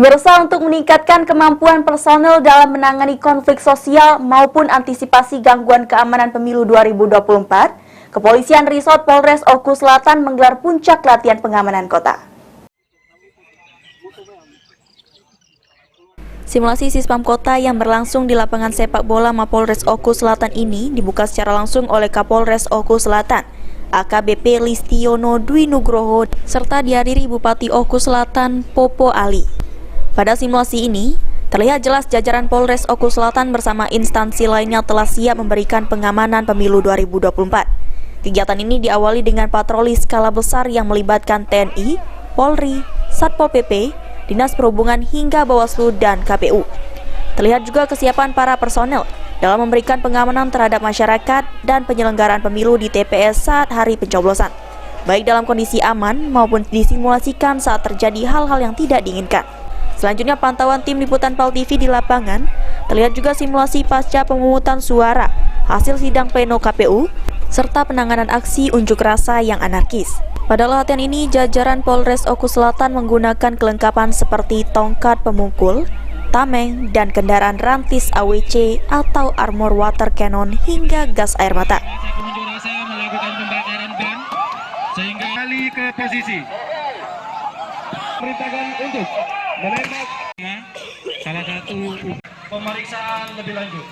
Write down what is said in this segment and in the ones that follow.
Berusaha untuk meningkatkan kemampuan personel dalam menangani konflik sosial maupun antisipasi gangguan keamanan pemilu 2024, Kepolisian Resort Polres Oku Selatan menggelar puncak latihan pengamanan kota. Simulasi Sispam Kota yang berlangsung di lapangan sepak bola Mapolres Oku Selatan ini dibuka secara langsung oleh Kapolres Oku Selatan, AKBP Listiono Dwi Nugroho, serta dihadiri Bupati Oku Selatan Popo Ali. Pada simulasi ini, terlihat jelas jajaran Polres Oku Selatan bersama instansi lainnya telah siap memberikan pengamanan pemilu 2024. Kegiatan ini diawali dengan patroli skala besar yang melibatkan TNI, Polri, Satpol PP, Dinas Perhubungan hingga Bawaslu dan KPU. Terlihat juga kesiapan para personel dalam memberikan pengamanan terhadap masyarakat dan penyelenggaraan pemilu di TPS saat hari pencoblosan, baik dalam kondisi aman maupun disimulasikan saat terjadi hal-hal yang tidak diinginkan. Selanjutnya pantauan tim liputan PAL TV di lapangan, terlihat juga simulasi pasca pemungutan suara, hasil sidang pleno KPU, serta penanganan aksi unjuk rasa yang anarkis. Pada latihan ini, jajaran Polres Oku Selatan menggunakan kelengkapan seperti tongkat pemukul, tameng, dan kendaraan rantis AWC atau armor water cannon hingga gas air mata. Unjuk rasa melakukan pembakaran ban sehingga kembali ke posisi. Perintahkan untuk menembak salah satu pemeriksaan lebih lanjut.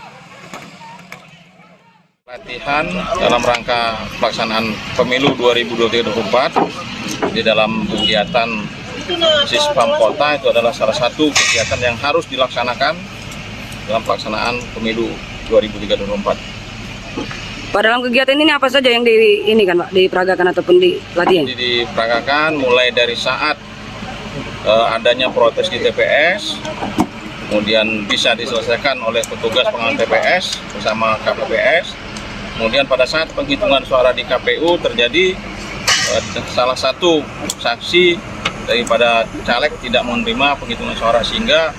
Latihan dalam rangka pelaksanaan pemilu 2024 di dalam kegiatan Sispam Kota itu adalah salah satu kegiatan yang harus dilaksanakan dalam pelaksanaan pemilu 2024. Pak, dalam kegiatan ini apa saja yang diperagakan ataupun dilatih? Diperagakan mulai dari saat adanya protes di TPS, kemudian bisa diselesaikan oleh petugas pengamanan TPS bersama KPPS. Kemudian pada saat penghitungan suara di KPU terjadi salah satu saksi daripada caleg tidak menerima penghitungan suara sehingga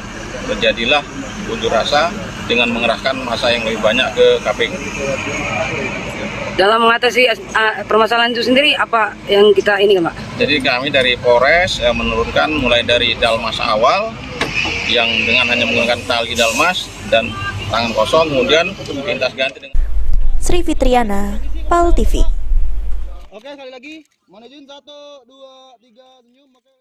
terjadilah unjuk rasa dengan mengerahkan massa yang lebih banyak ke KPU. Dalam mengatasi permasalahan itu sendiri apa yang kita Pak? Jadi kami dari Polres menurunkan mulai dari dalmas awal yang dengan hanya menggunakan tali dalmas dan tangan kosong, kemudian lintas ganti dengan Sri Fitriana, PAL TV. Oke, sekali lagi, majuin 1, 2, 3, senyum.